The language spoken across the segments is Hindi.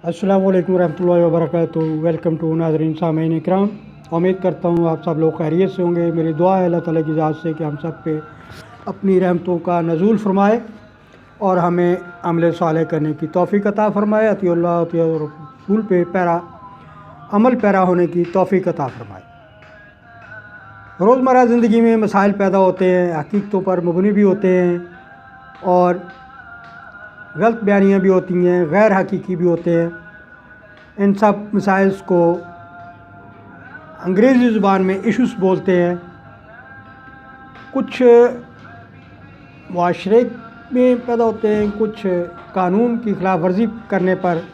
अस्सलाम वालेकुम रहमतुल्लाहि व बरकातुहू। वेलकम टू नाज़रीन सामीन इकराम। उम्मीद करता हूँ आप सब लोग खैरियत से होंगे। मेरी दुआ है अल्लाह ताला की ज़ात से कि हम सब पे अपनी रहमतों का नज़ूल फरमाए और हमें अमल सालेह करने की तौफ़ीक़ अता फ़रमाए। अतिउल्लाह अतिउर रसूल पे अमल पैरा होने की तौफ़ीक़ अता फ़रमाए। रोज़मर्रा ज़िंदगी में मसाइल पैदा होते हैं, हकीकतों पर मबनी भी होते हैं और गलत बयानियाँ भी होती हैं, गैर हकीकी भी होते हैं। इन सब मसाइल्स को अंग्रेज़ी ज़ुबान में इश्यूज़ बोलते हैं। कुछ मुआशरे में पैदा होते हैं, कुछ कानून की खिलाफ वर्जी करने पर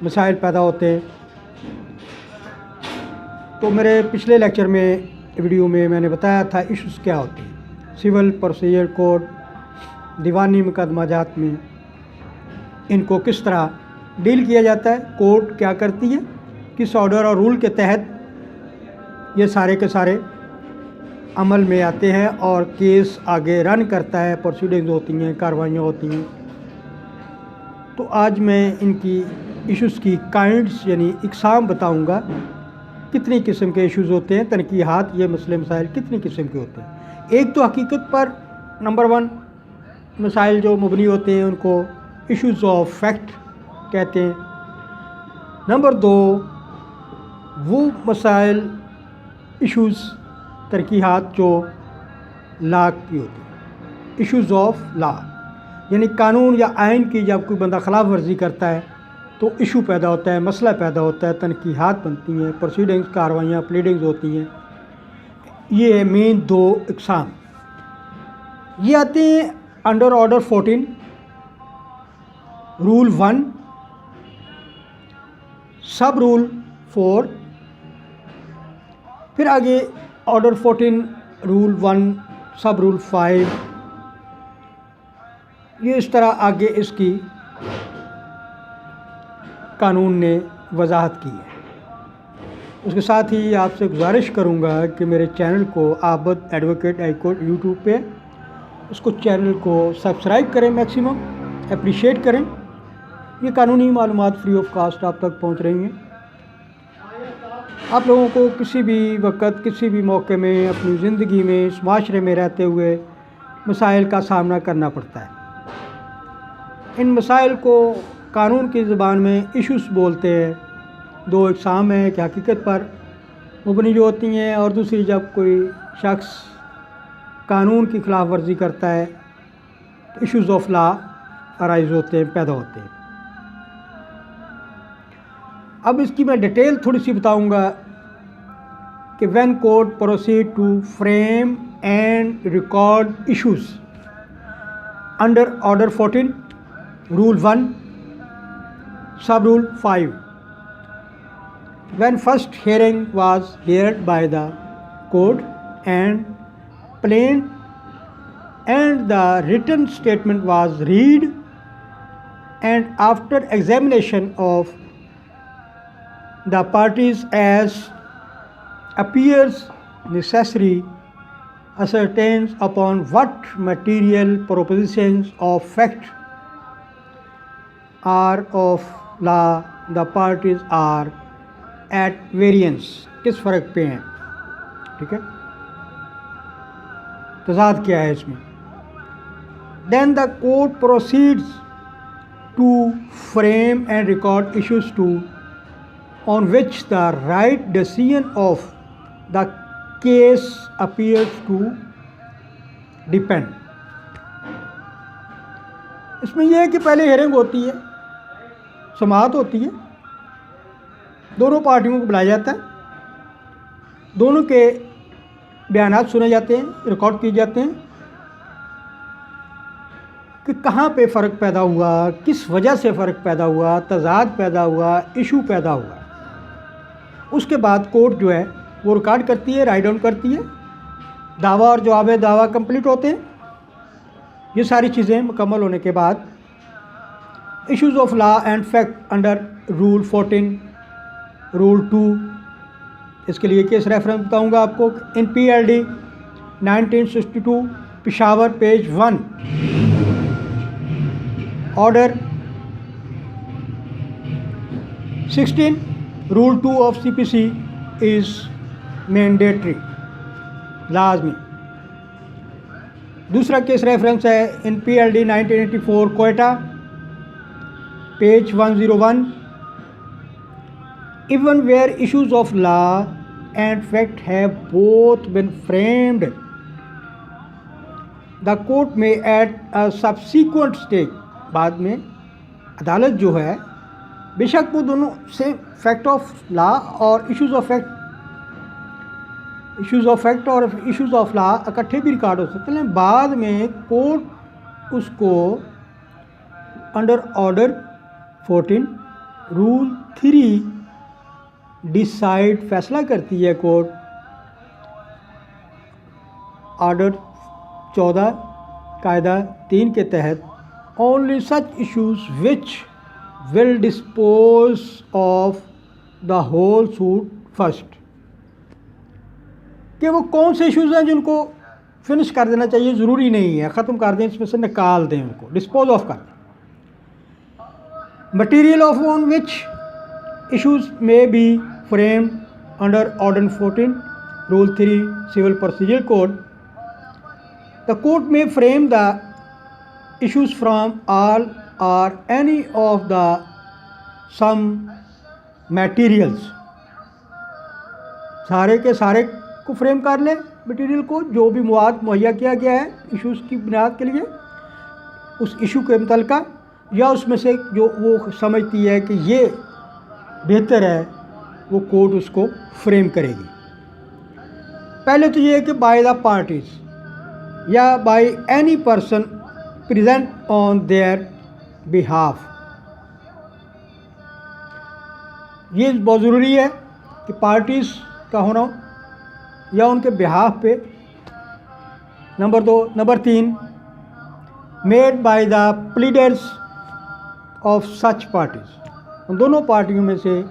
मसाइल पैदा होते हैं। तो मेरे पिछले लेक्चर में वीडियो में मैंने बताया था इश्यूज़ क्या होते हैं। सिविल प्रोसीजर कोड, दीवानी मुकदमा जात में इनको किस तरह डील किया जाता है, कोर्ट क्या करती है, किस ऑर्डर और रूल के तहत ये सारे के सारे अमल में आते हैं और केस आगे रन करता है, प्रोसीडिंग्स होती हैं, कार्रवाइयाँ होती हैं। तो आज मैं इनकी इश्यूज़ की काइंड्स यानी इकसाम बताऊंगा। कितनी किस्म के इश्यूज़ होते हैं, तनकीहात, ये मसले मसाइल कितनी किस्म के होते हैं। एक तो हकीकत पर नंबर 1 मसाइल जो मबनी होते हैं उनको इश्यूज़ ऑफ फैक्ट कहते हैं। नंबर 2 वो मसाइल इश्यूज़ तरकीहात जो लॉ की होती हैं, इश्यूज़ ऑफ लॉ यानी कानून या आइन की जब कोई बंदा खिलाफ वर्जी करता है तो इशू पैदा होता है, मसला पैदा होता है, तनकीहात बनती हैं, प्रोसीडिंग्स, कार्रवाइयाँ, प्लीडिंग्स होती हैं। ये मेन 2 इकसाम ये आते हैं under order 14, rule 1, sub rule 4, फिर आगे ऑर्डर 14, रूल 1, सब रूल 5। ये इस तरह आगे इसकी कानून ने वजाहत की है। उसके साथ ही आपसे गुजारिश करूंगा कि मेरे चैनल को आबद एडवोकेट हाई कोर्ट यूट्यूब पे इसको चैनल को सब्सक्राइब करें, मैक्सिमम अप्रिशिएट करें। ये कानूनी मालूमात फ्री ऑफ कास्ट आप तक पहुंच रही हैं। आप लोगों को किसी भी वक्त, किसी भी मौके में अपनी ज़िंदगी में, इस माशरे में रहते हुए मसाइल का सामना करना पड़ता है। इन मसाइल को कानून की ज़बान में इश्यूज़ बोलते हैं। 2 इकसाम हैं कि हकीकत पर मुबनी जो होती हैं और दूसरी जब कोई शख्स कानून की खिलाफ वर्जी करता है तो इश्यूज़ ऑफ लॉ अराइज होते हैं, पैदा होते हैं। अब इसकी मैं डिटेल थोड़ी सी बताऊंगा कि when court proceed to frame and record issues under order 14, rule 1, sub rule 5, when first hearing was heard by the court and plain and the written statement was read, and after examination of the parties as appears necessary, ascertains upon what material propositions of fact are of law the parties are at variance, किस फ़र्क पे हैं, ठीक है, तज़ाद क्या है इसमें। then the court proceeds to frame and record issues to on which the right decision of the case appears to depend। इसमें यह है कि पहले हियरिंग होती है, समाअत होती है, दोनों पार्टियों को बुलाया जाता है, दोनों के बयानात सुने जाते हैं, रिकॉर्ड किए जाते हैं कि कहाँ पे फ़र्क पैदा हुआ, किस वजह से फ़र्क पैदा हुआ, तज़ाद पैदा हुआ, इशू पैदा हुआ। उसके बाद कोर्ट जो है वो रिकॉर्ड करती है, राइट डाउन करती है, दावा और जवाब दावा कंप्लीट होते हैं। ये सारी चीज़ें मुकम्मल होने के बाद issues of law and fact under rule 14, rule 2, इसके लिए केस रेफरेंस बताऊंगा आपको। इन PLD 1962 Peshawar page 1, order 16 rule 2 of CPC is mandatory, लाजमी। दूसरा केस रेफरेंस है इन PLD 1984 Quetta, page 101। Even where issues of law and fact have both been framed, the court may at a subsequent stage, बाद में अदालत जो है बेशक वो दोनों से फैक्ट ऑफ लॉ और इश्यूज ऑफ फैक्ट और इश्यूज ऑफ लॉ इकट्ठे भी रिकॉर्ड हो सकते हैं। बाद में कोर्ट उसको अंडर ऑर्डर 14 रूल 3 डिसाइड फैसला करती है कोर्ट। ऑर्डर 14 कायदा 3 के तहत only such issues which will dispose of the whole suit first, कि वो कौन से इश्यूज़ हैं जिनको फिनिश कर देना चाहिए, ज़रूरी नहीं है ख़त्म कर दें, इसमें से निकाल दें, उनको डिस्पोज ऑफ कर दें। Material of on which issues may be framed under Order 14, Rule 3, Civil Procedure Code. The court may frame the issues from all or any of the some materials. सारे के सारे को फ्रेम कर ले, मटेरियल को, जो भी मवाद मुहैया किया गया है इश्यूज़ की बुनियाद के लिए, उस इशू के मुतल्लिका, या उसमें से जो वो समझती है कि ये बेहतर है, वो कोर्ट उसको फ्रेम करेगी। पहले तो ये है कि बाय द पार्टीज या by any person present on their behalf, ये बहुत ज़रूरी है कि पार्टीज़ का होना या उनके बिहाफ पे। Number 2। Number 3, made by the pleaders of such parties, उन दोनों पार्टियों में से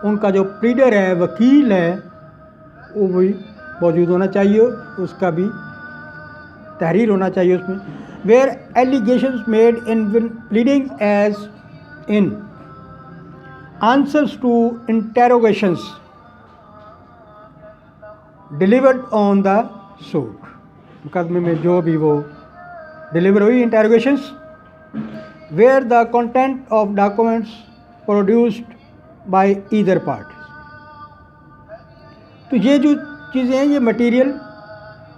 उनका जो प्लीडर है, वकील है, वो भी मौजूद होना चाहिए, उसका भी तहरीर होना चाहिए उसमें। Where allegations made in pleading as in answers to interrogations delivered on the suit, मुकदमे में जो भी वो डिलीवर हुई interrogations. Where the content of documents produced by either party, तो ये जो चीज़ें हैं, ये मटेरियल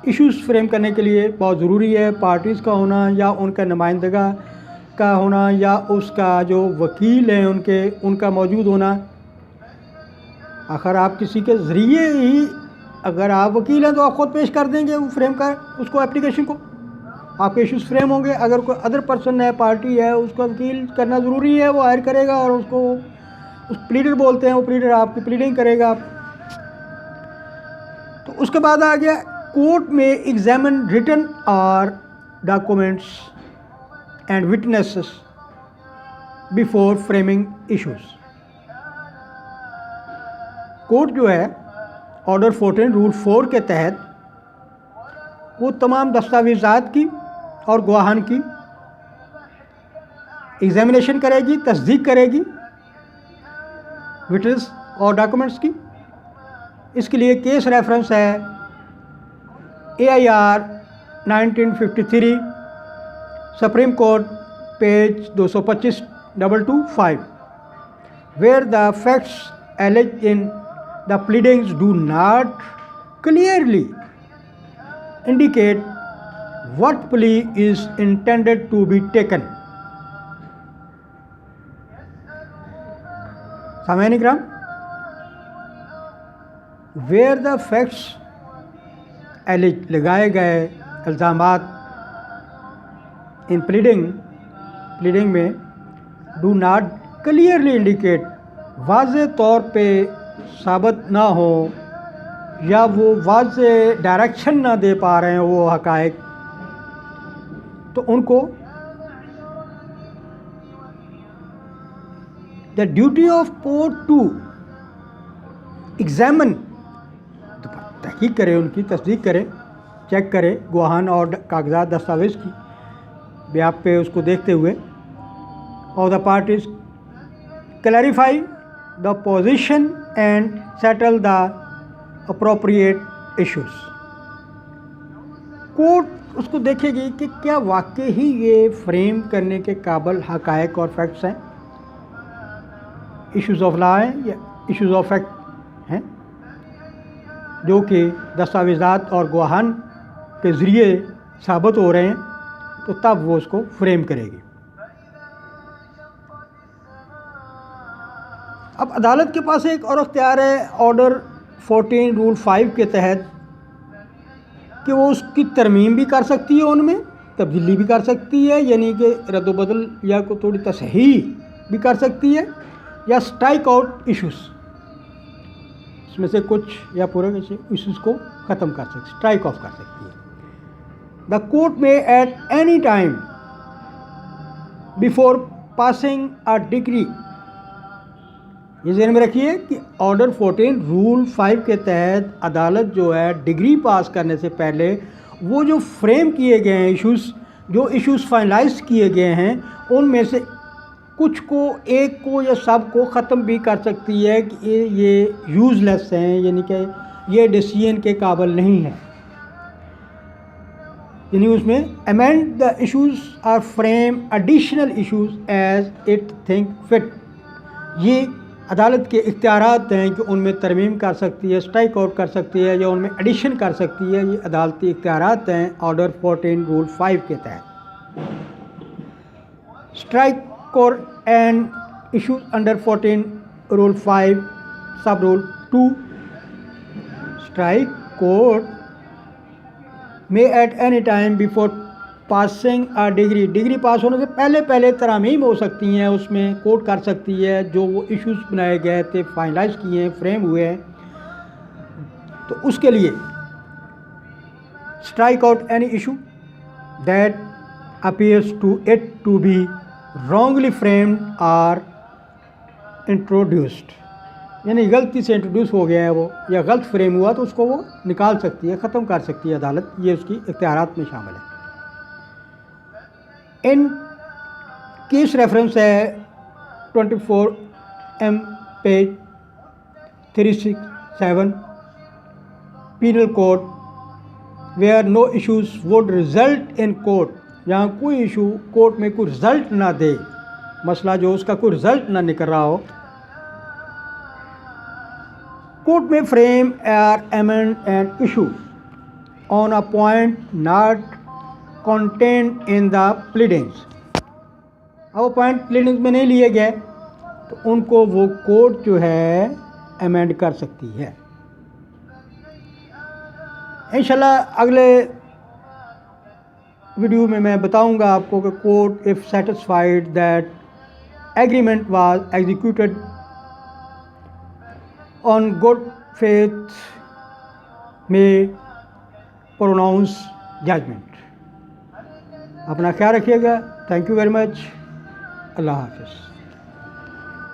इश्यूज़ फ्रेम करने के लिए बहुत ज़रूरी है। पार्टीज़ का होना या उनका नुमाइंदगा का होना या उसका जो वकील है उनका मौजूद होना। आखिर आप किसी के ज़रिए ही, अगर आप वकील हैं तो आप ख़ुद पेश कर देंगे वो फ्रेम कर उसको, एप्लीकेशन को, आपके इश्यूज़ फ्रेम होंगे। अगर कोई अदर पर्सन है, पार्टी है, उसका वकील करना ज़रूरी है, वो हायर करेगा और उसको उस प्लीडर बोलते हैं, वो प्लीडर आपकी प्लीडिंग करेगा। तो उसके बाद आ गया कोर्ट में एग्जामिन रिटन और documents and witnesses before framing issues. Court जो है ऑर्डर 14 रूल 4 के तहत वो तमाम दस्तावेज़ात की और गवाहान की एग्जामिनेशन करेगी, तस्दीक करेगी, विटनेस और डॉक्यूमेंट्स की। इसके लिए केस रेफरेंस है AIR 1953, supreme court, page 225-225, where the facts alleged in the pleadings do not clearly indicate what plea is intended to be taken. सामान्य क्रम, वेयर द फैक्ट्स एलिज, लगाए गए इल्ज़ामात इन प्लीडिंग में डू नॉट क्लियरली इंडिकेट, वाज़े तौर पे साबित ना हो या वो वाज़े डायरेक्शन ना दे पा रहे हैं वो हक़ाइक़, तो उनको the duty of court to examine, तहकीक करे, उनकी तस्दीक करे, चेक करे गवाहान और कागजात दस्तावेज़ की ब्याह पे उसको देखते हुए, और the parties clarify the position and settle the appropriate issues. Court उसको देखेगी कि क्या वाकई ही ये फ्रेम करने के काबिल हक़ाइक़ और फैक्ट्स हैं, इश्यूज़ ऑफ लॉ हैं या इश्यूज़ ऑफ फैक्ट हैं, जो कि दस्तावेज़ात और गवाहान के ज़रिए साबित हो रहे हैं, तो तब वो उसको फ्रेम करेगी। अब अदालत के पास एक और अख्तियार है ऑर्डर 14 रूल 5 के तहत कि वो उसकी तरमीम भी कर सकती है, उनमें तब्दीली भी कर सकती है, यानी कि रद्द-ओ-बदल या को थोड़ी तसहीह भी कर सकती है, या स्ट्राइक आउट इश्यूज़, इसमें से कुछ या पूरे इश्यूज़ को ख़त्म कर सकती, स्ट्राइक ऑफ कर सकती है। द कोर्ट में at any time before passing a degree, ये ज़हन में रखिए कि ऑर्डर 14 रूल 5 के तहत अदालत जो है डिग्री पास करने से पहले वो जो फ्रेम किए गए हैं इश्यूज़, जो इश्यूज़ फाइनलाइज किए गए हैं, उनमें से कुछ को, एक को या सब को ख़त्म भी कर सकती है कि ये यूज़लेस हैं, यानी कि ये डिसीजन के काबिल नहीं है, यानी उसमें amend the issues or frame additional issues as it think fit. ये अदालत के इख्तियारात हैं कि उनमें तरमीम कर सकती है, स्ट्राइक आउट कर सकती है या उनमें एडिशन कर सकती है, ये अदालती इख्तियारात हैं ऑर्डर 14 रूल 5 के तहत। Strike court and issues under 14 rule 5 sub rule 2। Strike court में at any time before passing a degree, degree pass होने से पहले तरामीम हो सकती हैं, उसमें कोर्ट कर सकती है जो वो इश्यूज़ बनाए गए थे, फाइनलाइज किए हैं, फ्रेम हुए हैं, तो उसके लिए strike out any issue that appears to it to be wrongly framed or introduced, यानी गलती से इंट्रोड्यूस हो गया है वो या गलत फ्रेम हुआ तो उसको वो निकाल सकती है, ख़त्म कर सकती है अदालत, ये उसकी इख्तियारात में शामिल है। इन केस रेफरेंस है 24M page 367 penal code where no issues would result in court, जहाँ कोई इशू कोर्ट में कोई रिज़ल्ट ना दे, मसला जो उसका कोई रिज़ल्ट ना निकल रहा हो, कोर्ट में फ्रेम और amend an issue on a point not content in the pleadings. अब वो पॉइंट प्लीडिंग्स में नहीं लिए गए तो उनको वो कोर्ट जो है अमेंड कर सकती है। इंशाल्लाह अगले वीडियो में मैं बताऊंगा आपको कि court if satisfied that agreement was executed on good faith में प्रोनाउंस जजमेंट। अपना ख्याल रखिएगा। Thank you very much. Allah हाफ़िज़।